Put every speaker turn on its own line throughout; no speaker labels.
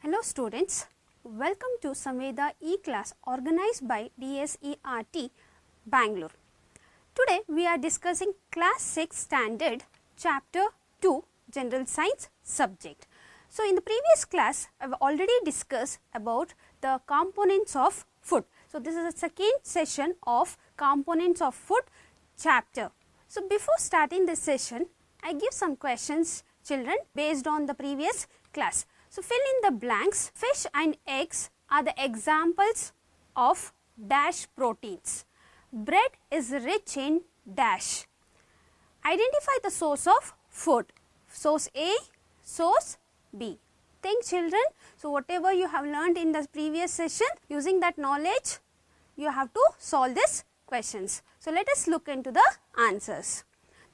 Hello students, welcome to Samveda E-class organized by DSERT Bangalore. Today we are discussing class 6 standard chapter 2 general science subject. So in the previous class I have already discussed about the components of food. So this is the second session of components of food chapter. So before starting this session I give some questions children based on the previous class. So fill in the blanks. Fish and eggs are the examples of dash proteins. Bread is rich in dash. Identify the source of food. Source A, source B. Think children. So whatever you have learned in the previous session, using that knowledge you have to solve these questions. So let us look into the answers.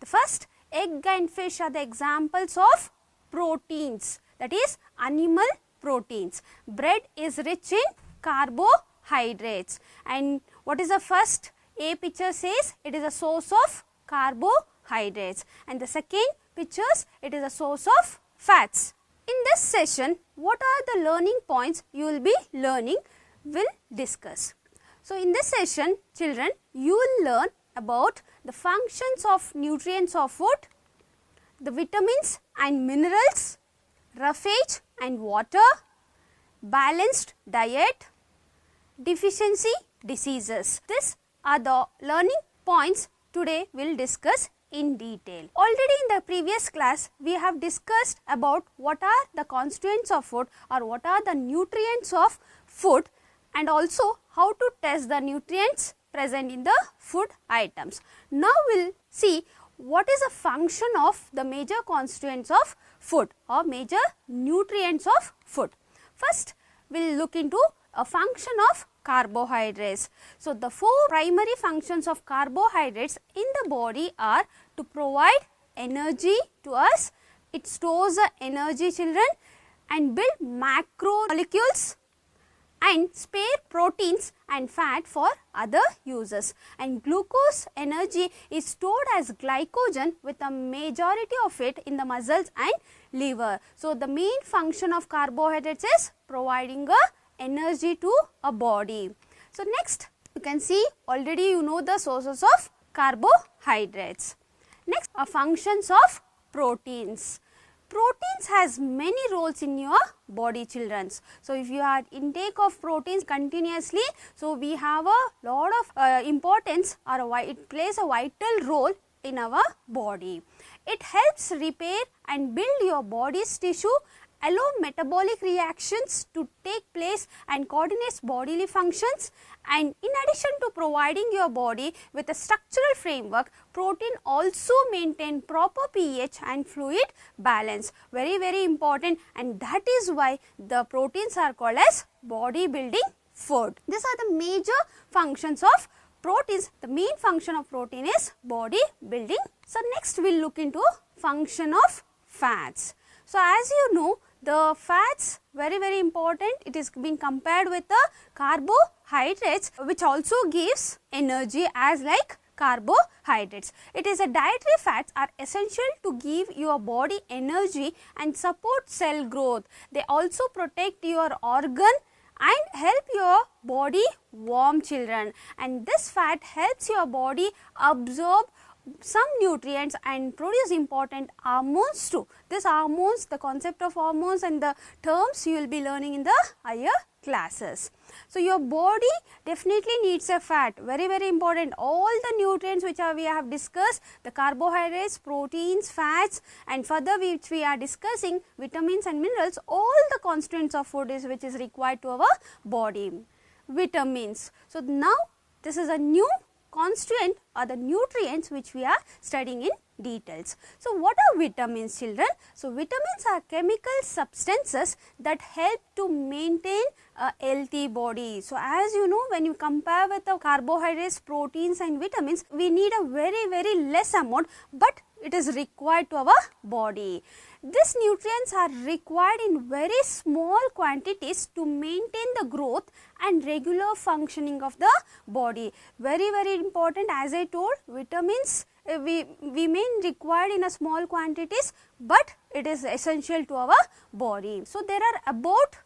The first, egg and fish are the examples of proteins, that is animal proteins. Bread is rich in carbohydrates. And what is the first? A picture says it is a source of carbohydrates. And the second pictures, it is a source of fats. In this session, what are the learning points you will be learning? We'll discuss. So in this session, children, you will learn about the functions of nutrients of food, the vitamins and minerals, roughage and water, balanced diet, deficiency diseases. These are the learning points today we will discuss in detail. Already in the previous class we have discussed about what are the constituents of food or what are the nutrients of food and also how to test the nutrients present in the food items. Now we will see what is the function of the major constituents of food or major nutrients of food. First, we will look into a function of carbohydrates. So, the four primary functions of carbohydrates in the body are to provide energy to us, it stores the energy children and build macromolecules and spare proteins and fat for other uses. And glucose energy is stored as glycogen with a majority of it in the muscles and liver. So, the main function of carbohydrates is providing energy to a body. So, next you can see already you know the sources of carbohydrates. Next are functions of proteins. Proteins has many roles in your body children. So, if you have intake of proteins continuously, so we have a lot of importance or it plays a vital role in our body. It helps repair and build your body's tissue, allow metabolic reactions to take place and coordinates bodily functions, and in addition to providing your body with a structural framework, protein also maintain proper pH and fluid balance. Very important, and that is why the proteins are called as body building food. These are the major functions of proteins. The main function of protein is body building. So, next we will look into function of fats. So, as you know, the fats very important. It is being compared with the carbohydrates which also gives energy as like carbohydrates. It is a dietary fats are essential to give your body energy and support cell growth. They also protect your organ and help your body warm children, and this fat helps your body absorb some nutrients and produce important hormones too. These hormones, the concept of hormones and the terms you will be learning in the higher classes. So, your body definitely needs a fat, very important. All the nutrients which we have discussed, the carbohydrates, proteins, fats and further which we are discussing vitamins and minerals, all the constituents of food is which is required to our body. Vitamins. So, now this is a new constituent or the nutrients which we are studying in details. So, what are vitamins children? So, vitamins are chemical substances that help to maintain a healthy body. So, as you know, when you compare with the carbohydrates, proteins and vitamins, we need a very less amount, but it is required to our body. These nutrients are required in very small quantities to maintain the growth and regular functioning of the body. Very important, as I told, vitamins we may required in a small quantities, but it is essential to our body. So, there are about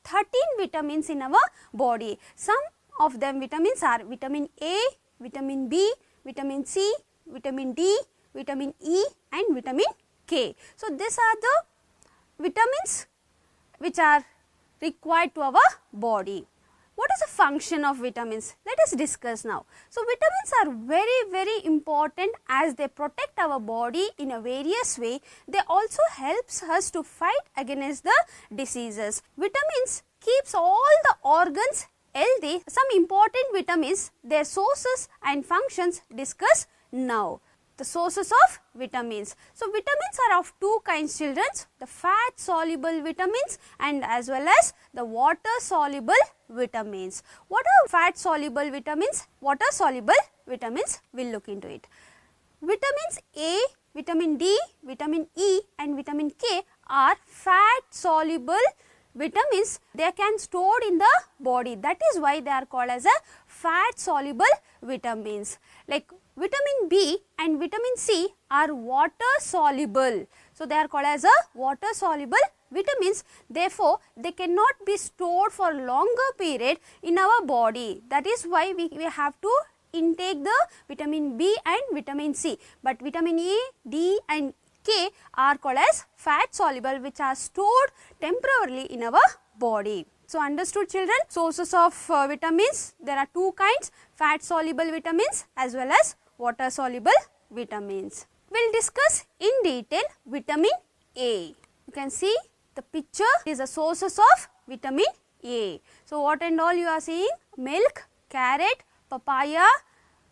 13 vitamins in our body. Some of them vitamins are vitamin A, vitamin B, vitamin C, vitamin D, vitamin E and vitamin K. So, these are the vitamins which are required to our body. What is the function of vitamins? Let us discuss now. So, vitamins are very important as they protect our body in a various way. They also helps us to fight against the diseases. Vitamins keeps all the organs healthy. Some important vitamins, their sources and functions discuss now. The sources of vitamins. So, vitamins are of two kinds, children, the fat soluble vitamins and as well as the water soluble vitamins. What are fat soluble vitamins? Water soluble vitamins, we will look into it. Vitamins A, vitamin D, vitamin E and vitamin K are fat soluble vitamins. They can stored in the body, that is why they are called as a fat soluble vitamins. Like vitamin B and vitamin C are water soluble. So, they are called as a water soluble vitamins. Therefore, they cannot be stored for longer period in our body. That is why we have to intake the vitamin B and vitamin C. But vitamin A, D and K are called as fat soluble, which are stored temporarily in our body. So, understood, children? Sources of vitamins, there are two kinds, fat soluble vitamins as well as water soluble vitamins. We will discuss in detail vitamin A. You can see the picture is the sources of vitamin A. So, what and all you are seeing? Milk, carrot, papaya,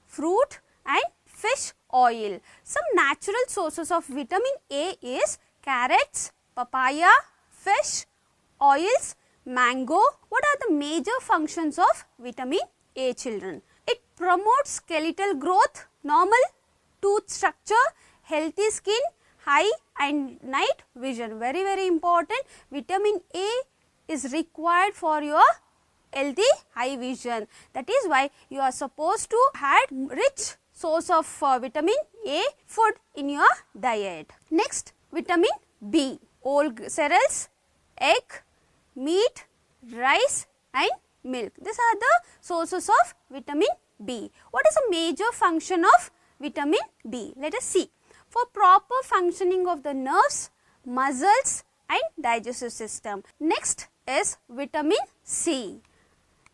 fruit and fish oil. Some natural sources of vitamin A is carrots, papaya, fish, oils, mango. What are the major functions of vitamin A, children? It promotes skeletal growth, normal tooth structure, healthy skin, eye and night vision. Very important. Vitamin A is required for your healthy eye vision. That is why you are supposed to have rich source of vitamin A food in your diet. Next, vitamin B, whole cereals, egg, meat, rice and milk. These are the sources of vitamin B. What is the major function of vitamin B? Let us see. For proper functioning of the nerves, muscles and digestive system. Next is vitamin C.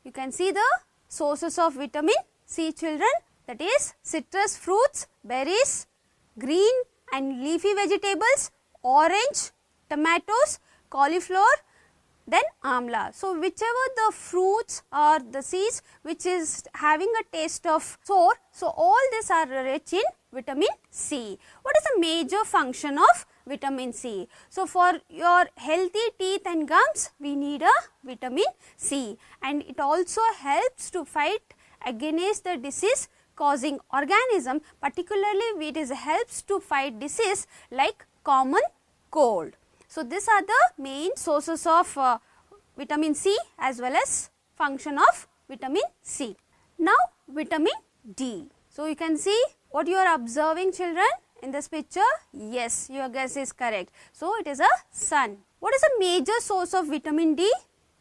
You can see the sources of vitamin C, children, that is citrus fruits, berries, green and leafy vegetables, orange, tomatoes, cauliflower, then amla. So, whichever the fruits or the seeds which is having a taste of sour, so all these are rich in vitamin C. What is the major function of vitamin C? So, for your healthy teeth and gums, we need a vitamin C, and it also helps to fight against the disease causing organism, particularly it helps to fight disease like common cold. So, these are the main sources of vitamin C as well as function of vitamin C. Now, vitamin D. So, you can see what you are observing, children, in this picture. Yes, your guess is correct. So, it is a sun. What is a major source of vitamin D?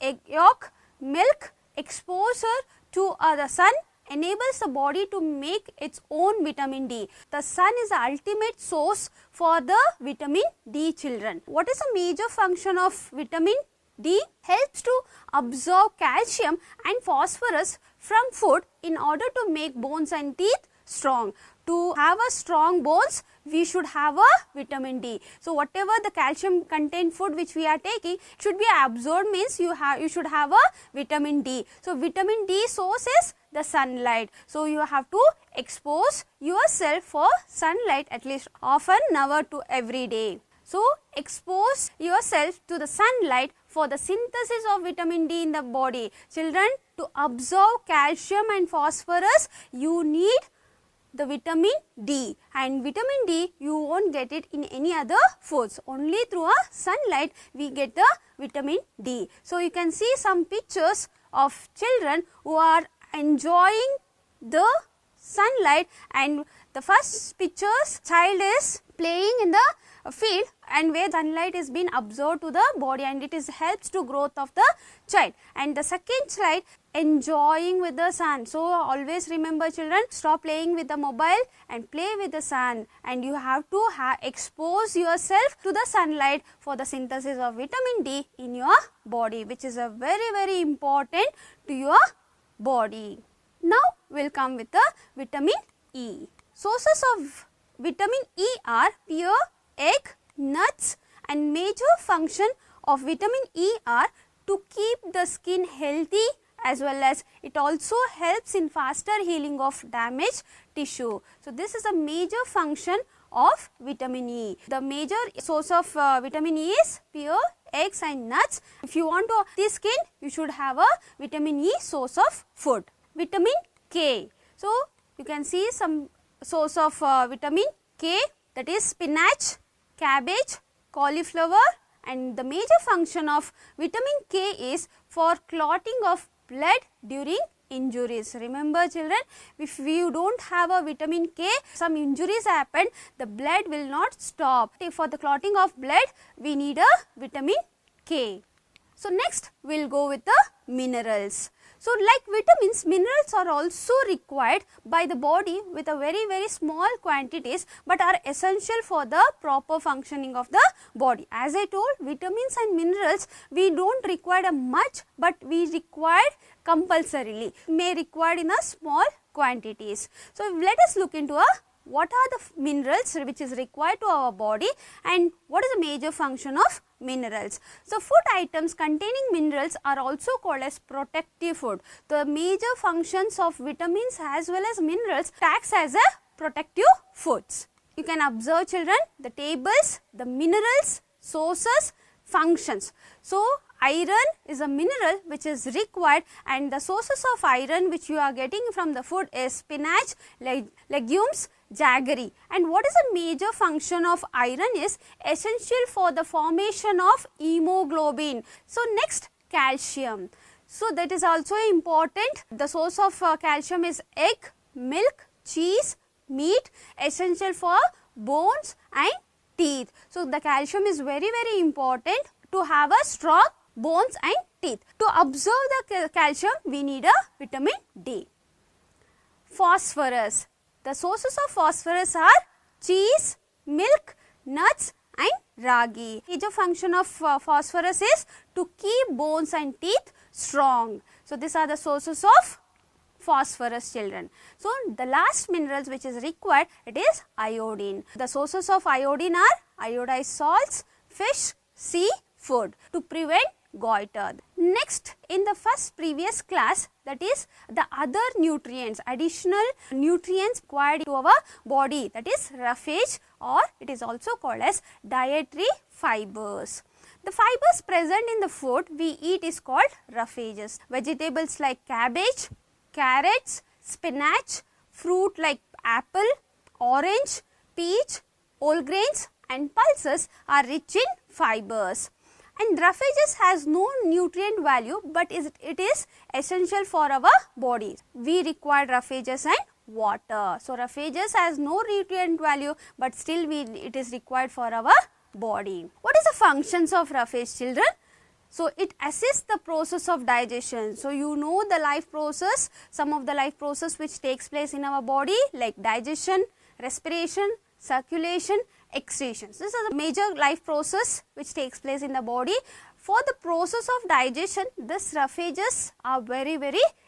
Egg yolk, milk, exposure to the sun enables the body to make its own vitamin D. The sun is the ultimate source for the vitamin D, children. What is the major function of vitamin D? Helps to absorb calcium and phosphorus from food in order to make bones and teeth strong. To have a strong bones, we should have a vitamin D. So, whatever the calcium content food which we are taking should be absorbed, means you should have a vitamin D. So, vitamin D source is the sunlight. So, you have to expose yourself for sunlight at least half an hour to every day. So, expose yourself to the sunlight for the synthesis of vitamin D in the body. Children, to absorb calcium and phosphorus, you need the vitamin D, and vitamin D you won't get it in any other foods, only through a sunlight we get the vitamin D. So, you can see some pictures of children who are enjoying the sunlight, and the first pictures child is playing in the field and where sunlight is being absorbed to the body, and it is helps to growth of the child. And the second slide, enjoying with the sun. So always remember children, stop playing with the mobile and play with the sun, and you have to expose yourself to the sunlight for the synthesis of vitamin D in your body, which is a very important to your body. Now we will come with the vitamin E. Sources of vitamin E are pear, egg, nuts, and major function of vitamin E are to keep the skin healthy, as well as it also helps in faster healing of damaged tissue. So this is a major function of vitamin E. The major source of vitamin E is pear, eggs and nuts. If you want to healthy skin, you should have a vitamin E source of food. Vitamin K. So you can see some source of vitamin K, that is spinach, cabbage, cauliflower, and the major function of vitamin K is for clotting of blood during injuries. Remember children, if you don't have a vitamin K, some injuries happen, the blood will not stop. For the clotting of blood, we need a vitamin K. So next we will go with the minerals. So like vitamins, minerals are also required by the body with a very small quantities, but are essential for the proper functioning of the body. As I told, vitamins and minerals we don't require much, but we require compulsorily, may required in a small quantities. So let us look into what are the minerals which is required to our body and what is the major function of minerals. So food items containing minerals are also called as protective food. The major functions of vitamins as well as minerals acts as a protective foods. You can observe children the tables, the minerals, sources, functions. So iron is a mineral which is required, and the sources of iron which you are getting from the food is spinach, legumes, jaggery. And what is the major function of iron is essential for the formation of hemoglobin. So next, calcium. So that is also important. The source of calcium is egg, milk, cheese, meat, essential for bones and teeth. So the calcium is very important to have a strong bones and teeth. To absorb the calcium, we need a vitamin D. Phosphorus. The sources of phosphorus are cheese, milk, nuts and ragi. Major function of phosphorus is to keep bones and teeth strong. So these are the sources of phosphorus children. So the last minerals which is required, it is iodine. The sources of iodine are iodized salts, fish, seafood to prevent goiter. Next, in the previous class, that is the other nutrients, additional nutrients required to our body, that is roughage, or it is also called as dietary fibers. The fibers present in the food we eat is called roughages. Vegetables like cabbage, carrots, spinach, fruit like apple, orange, peach, whole grains and pulses are rich in fibers. And roughages has no nutrient value, but it is essential for our bodies. We require roughages and water. So roughages has no nutrient value, but still it is required for our body. What is the functions of roughage children? So it assists the process of digestion. So you know the life process, some of the life process which takes place in our body like digestion, respiration, circulation, excretions. This is a major life process which takes place in the body. For the process of digestion, these roughages are very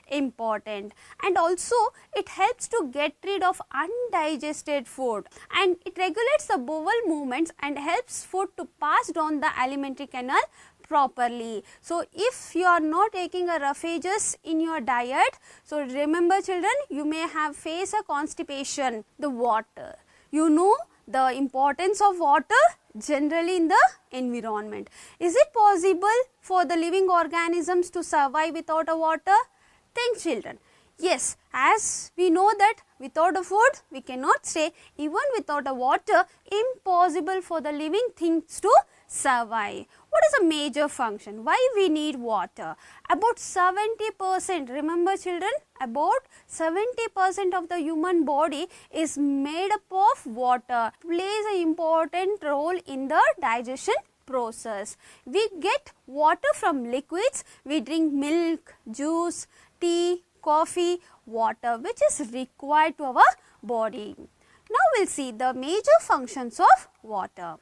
important, and also it helps to get rid of undigested food, and it regulates the bowel movements and helps food to pass down the alimentary canal properly. So if you are not taking a roughages in your diet, so remember children, you may have face a constipation. The water, you know the importance of water generally in the environment. Is it possible for the living organisms to survive without a water? Think children. Yes, as we know that without a food we cannot stay, even without a water impossible for the living things to survive. What is a major function? Why we need water? About 70%, remember children, about 70% of the human body is made up of water, plays an important role in the digestion process. We get water from liquids, we drink milk, juice, tea, coffee, water which is required to our body. Now we will see the major functions of water.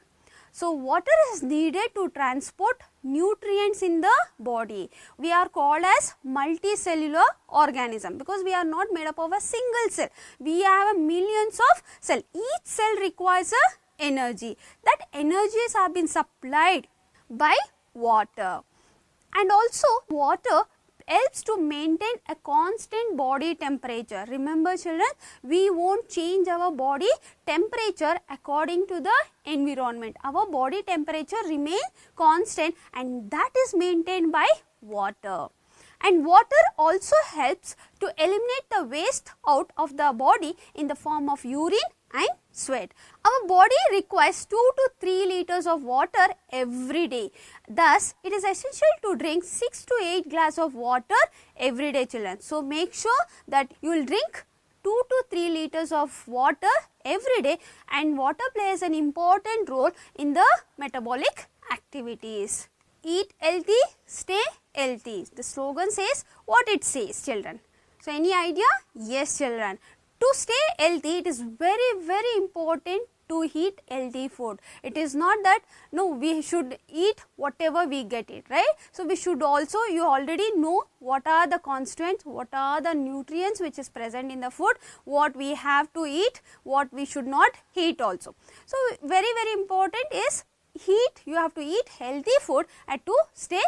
So, water is needed to transport nutrients in the body. We are called as multicellular organism because we are not made up of a single cell. We have millions of cells. Each cell requires a energy. That energies have been supplied by water. And also water helps to maintain a constant body temperature. Remember children, we won't change our body temperature according to the environment. Our body temperature remains constant and that is maintained by water. And water also helps to eliminate the waste out of the body in the form of urine and sweat. Our body requires 2 to 3 liters of water every day. Thus, it is essential to drink 6 to 8 glasses of water every day children. So, make sure that you will drink 2 to 3 liters of water every day, and water plays an important role in the metabolic activities. Eat healthy, stay healthy. The slogan says what it says children. So, any idea? Yes children. To stay healthy, it is very important to eat healthy food. It is not that no, we should eat whatever we get it, right? So, we should also, you already know what are the constituents, what are the nutrients which is present in the food, what we have to eat, what we should not eat also. So, very important is you have to eat healthy food and to stay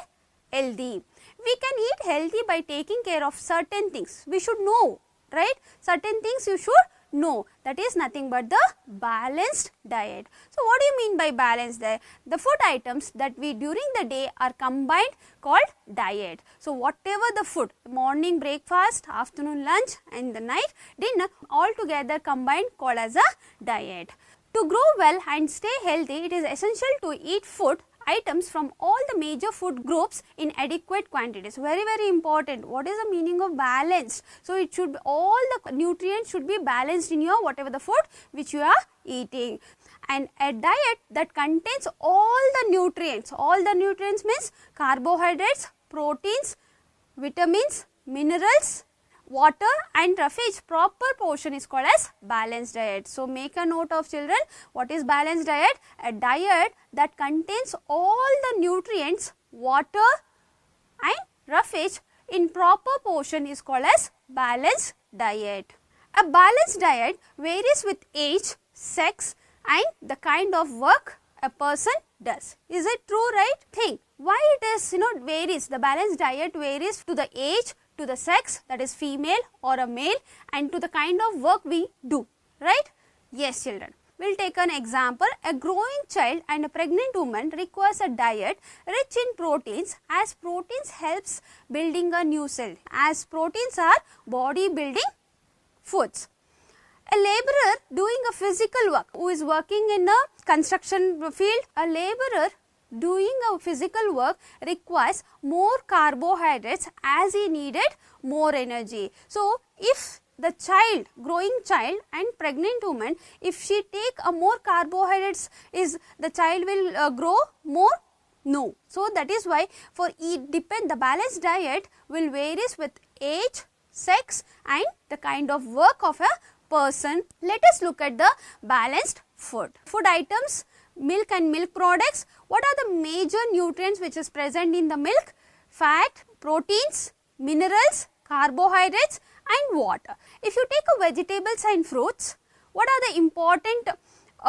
healthy. We can eat healthy by taking care of certain things. We should know, right? Certain things you should know, that is nothing but the balanced diet. So, what do you mean by balanced diet? The food items that we during the day are combined called diet. So, whatever the food, morning breakfast, afternoon lunch and the night dinner all together combined called as a diet. To grow well and stay healthy, it is essential to eat food items from all the major food groups in adequate quantities. Very important. What is the meaning of balanced? So, it should be all the nutrients should be balanced in your whatever the food which you are eating. And a diet that contains all the nutrients means carbohydrates, proteins, vitamins, minerals, water and roughage, proper portion is called as balanced diet. So, make a note of children, what is balanced diet? A diet that contains all the nutrients, water and roughage in proper portion is called as balanced diet. A balanced diet varies with age, sex and the kind of work a person does. Is it true, right? Think why it is varies. The balanced diet varies to the age, to the sex, that is female or a male, and to the kind of work we do, right? Yes children. We will take an example. A growing child and a pregnant woman requires a diet rich in proteins, as proteins helps building a new cell, as proteins are body building foods. A laborer doing a physical work, who is working in a construction field, a laborer doing a physical work requires more carbohydrates as he needed more energy. So, if the child, growing child and pregnant woman, if she take a more carbohydrates, is the child will grow more? No. So, that is why for the balanced diet will varies with age, sex and the kind of work of a person. Let us look at the balanced food. Food items, milk and milk products. What are the major nutrients which is present in the milk? Fat, proteins, minerals, carbohydrates and water. If you take a vegetables and fruits, what are the important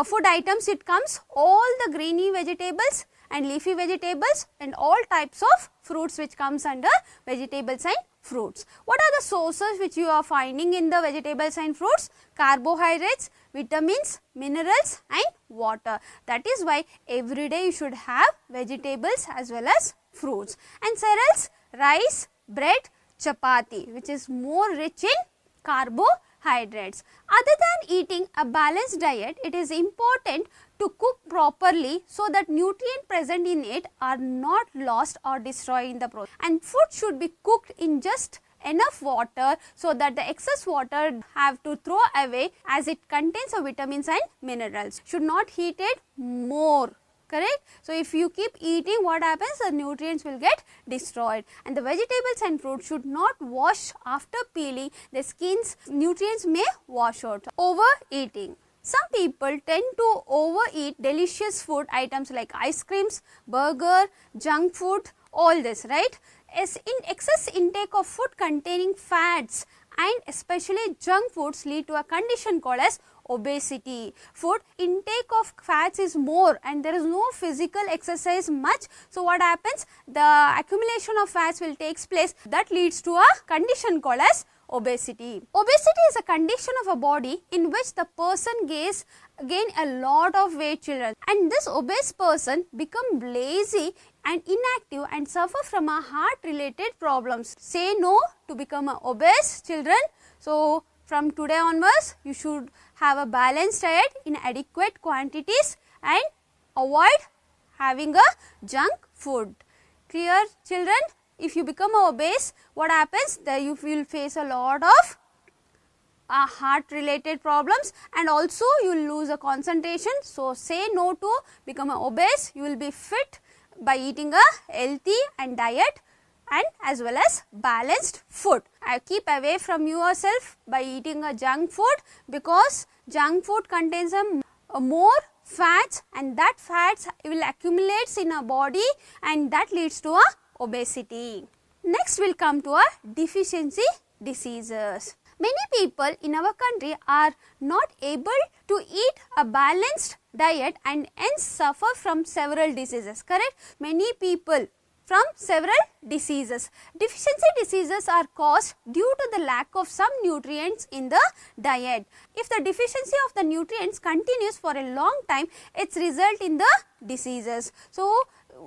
food items? It comes all the greeny vegetables and leafy vegetables and all types of fruits which comes under vegetables and fruits. What are the sources which you are finding in the vegetables and fruits? Carbohydrates, vitamins, minerals and water. That is why every day you should have vegetables as well as fruits. And cereals, rice, bread, chapati, which is more rich in carbohydrates. carbohydrates. Other than eating a balanced diet, it is important to cook properly so that nutrients present in it are not lost or destroyed in the process. And food should be cooked in just enough water so that the excess water have to throw away, as it contains of vitamins and minerals. Should not heat it more. Correct? So, if you keep eating, what happens? The nutrients will get destroyed, and the vegetables and fruits should not wash after peeling. The skin's nutrients may wash out. Overeating. Some people tend to overeat delicious food items like ice creams, burger, junk food, all this, right? As in excess intake of food containing fats and especially junk foods lead to a condition called as obesity. Food intake of fats is more and there is no physical exercise much. So, what happens? The accumulation of fats will take place, that leads to a condition called as obesity. Obesity is a condition of a body in which the person gain a lot of weight, children, and this obese person become lazy and inactive and suffer from a heart related problems. Say no to become a obese, children. So, from today onwards, you should have a balanced diet in adequate quantities and avoid having a junk food. Clear, children? If you become obese, what happens? You will face a lot of heart related problems, and also you will lose a concentration. So, say no to become obese. You will be fit by eating a healthy and diet and as well as balanced food. Keep away from yourself by eating a junk food, because junk food contains a more fats, and that fats will accumulate in our body and that leads to a obesity. Next we will come to a deficiency diseases. Many people in our country are not able to eat a balanced diet and hence suffer from several diseases, correct? Many people from several diseases. Deficiency diseases are caused due to the lack of some nutrients in the diet. If the deficiency of the nutrients continues for a long time, it results in the diseases. So,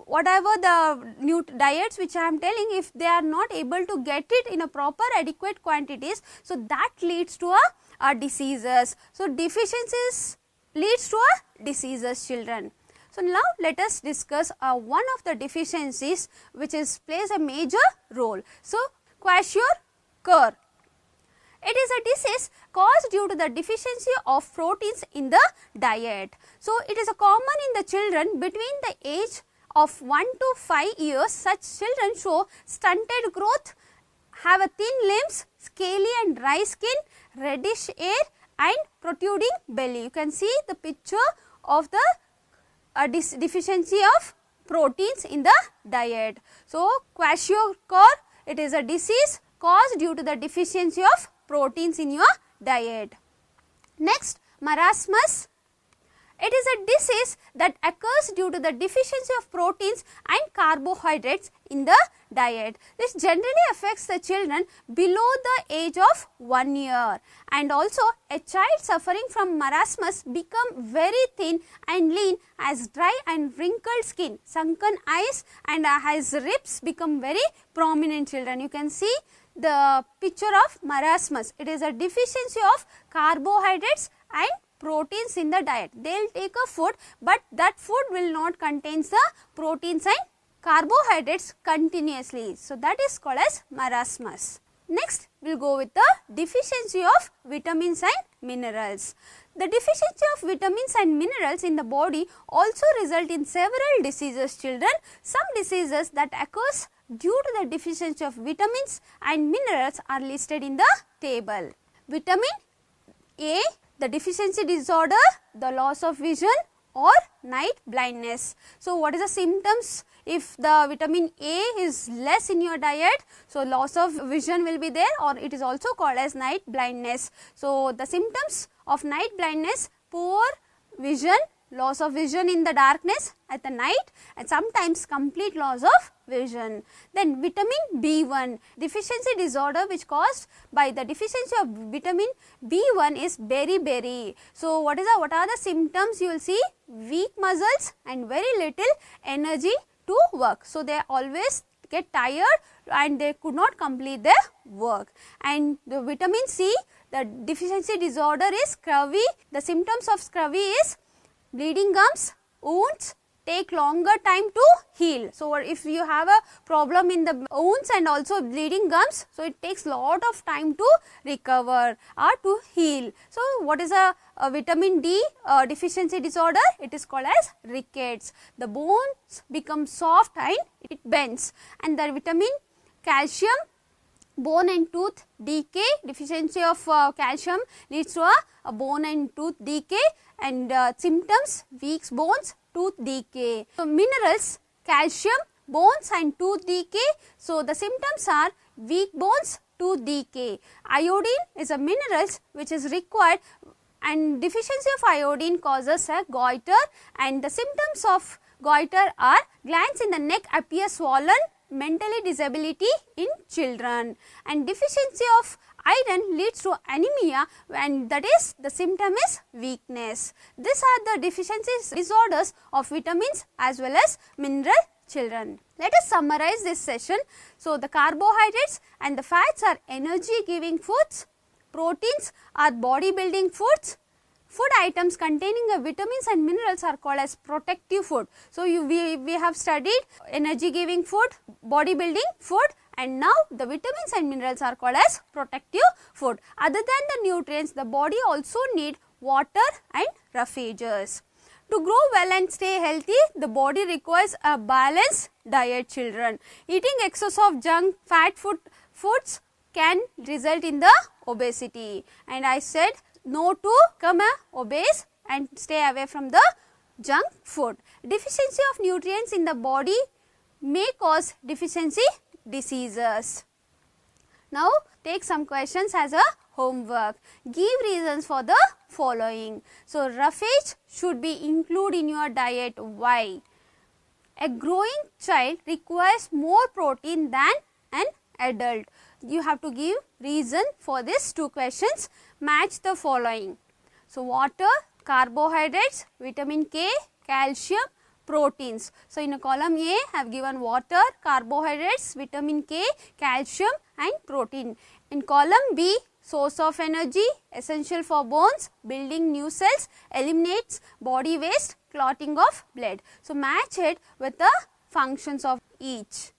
whatever the diets which I am telling, if they are not able to get it in a proper adequate quantities, so that leads to a diseases. So, deficiencies leads to a diseases, children. So, now let us discuss one of the deficiencies which plays a major role. So, kwashiorkor. It is a disease caused due to the deficiency of proteins in the diet. So, it is common in the children between the age of 1 to 5 years. Such children show stunted growth, have a thin limbs, scaly and dry skin, reddish hair and protruding belly. You can see the picture of the deficiency of proteins in the diet. So, kwashiorkor, it is a disease caused due to the deficiency of proteins in your diet. Next, marasmus. It is a disease that occurs due to the deficiency of proteins and carbohydrates in the diet. This generally affects the children below the age of 1 year, and also a child suffering from marasmus become very thin and lean, has dry and wrinkled skin, sunken eyes and has ribs become very prominent, children. You can see the picture of marasmus. It is a deficiency of carbohydrates and proteins in the diet. They will take a food, but that food will not contain the proteins and carbohydrates continuously. So, that is called as marasmus. Next, we will go with the deficiency of vitamins and minerals. The deficiency of vitamins and minerals in the body also result in several diseases, children. Some diseases that occurs due to the deficiency of vitamins and minerals are listed in the table. Vitamin A, the deficiency disorder, the loss of vision or night blindness. So, what is the symptoms if the vitamin A is less in your diet? So, loss of vision will be there, or it is also called as night blindness. So, the symptoms of night blindness: poor vision, loss of vision in the darkness at the night, and sometimes complete loss of vision. Then vitamin B1, deficiency disorder which caused by the deficiency of vitamin B1 is beriberi. So, what are the symptoms? You will see weak muscles and very little energy to work. So, they always get tired and they could not complete their work. And the vitamin C, the deficiency disorder is scurvy. The symptoms of scurvy is bleeding gums, wounds, take longer time to heal. So, if you have a problem in the wounds and also bleeding gums, so it takes lot of time to recover or to heal. So, what is a vitamin D deficiency disorder? It is called as rickets. The bones become soft and it bends. And the vitamin calcium, bone and tooth decay, deficiency of calcium leads to a bone and tooth decay, and symptoms weak bones, tooth decay. So, minerals, calcium, bones and tooth decay. So, the symptoms are weak bones, tooth decay. Iodine is a mineral which is required, and deficiency of iodine causes a goiter, and the symptoms of goiter are glands in the neck appear swollen, mentally disability in children, and deficiency of iron leads to anemia, and that is the symptom is weakness. These are the deficiencies disorders of vitamins as well as mineral children. Let us summarize this session. So, the carbohydrates and the fats are energy giving foods, proteins are body building foods, food items containing vitamins and minerals are called as protective food. So, we have studied energy giving food, body building food, and now the vitamins and minerals are called as protective food. Other than the nutrients, the body also need water and refuges. To grow well and stay healthy, the body requires a balanced diet, children. Eating excess of junk fat foods can result in the obesity, and I said no to become obese and stay away from the junk food. Deficiency of nutrients in the body may cause deficiency diseases. Now, take some questions as a homework. Give reasons for the following. So, roughage should be included in your diet. Why? A growing child requires more protein than an adult. You have to give reason for these two questions. Match the following. So, water, carbohydrates, vitamin K, calcium, proteins. So, in a column A, I have given water, carbohydrates, vitamin K, calcium and protein. In column B, source of energy, essential for bones, building new cells, eliminates body waste, clotting of blood. So, match it with the functions of each.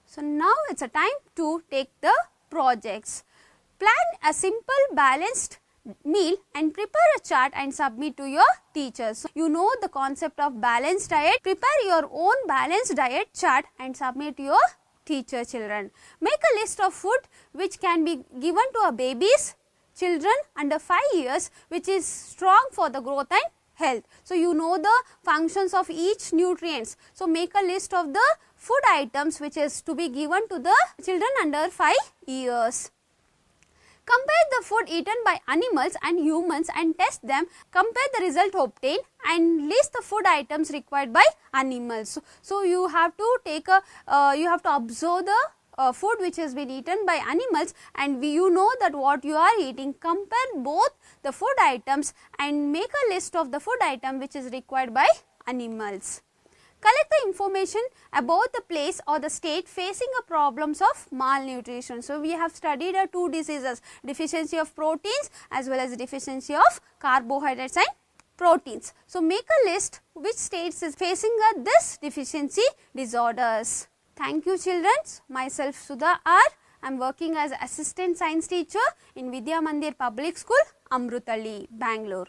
So, now it is a time to take the projects. Plan a simple balanced meal and prepare a chart and submit to your teachers. So, you know the concept of balanced diet. Prepare your own balanced diet chart and submit to your teacher, children. Make a list of food which can be given to a babies, children under 5 years, which is strong for the growth and health. So, you know the functions of each nutrients. So, make a list of the food items which is to be given to the children under 5 years. Compare the food eaten by animals and humans and test them. Compare the result obtained and list the food items required by animals. So, you have to take a, you have to observe the food which has been eaten by animals, and you know that what you are eating. Compare both the food items and make a list of the food item which is required by animals. Collect the information about the place or the state facing a problems of malnutrition. So, we have studied two diseases, deficiency of proteins as well as deficiency of carbohydrates and proteins. So, make a list which states is facing this deficiency disorders. Thank you, children. Myself Sudha R. I am working as assistant science teacher in Vidya Mandir Public School, Amruthalli, Bangalore.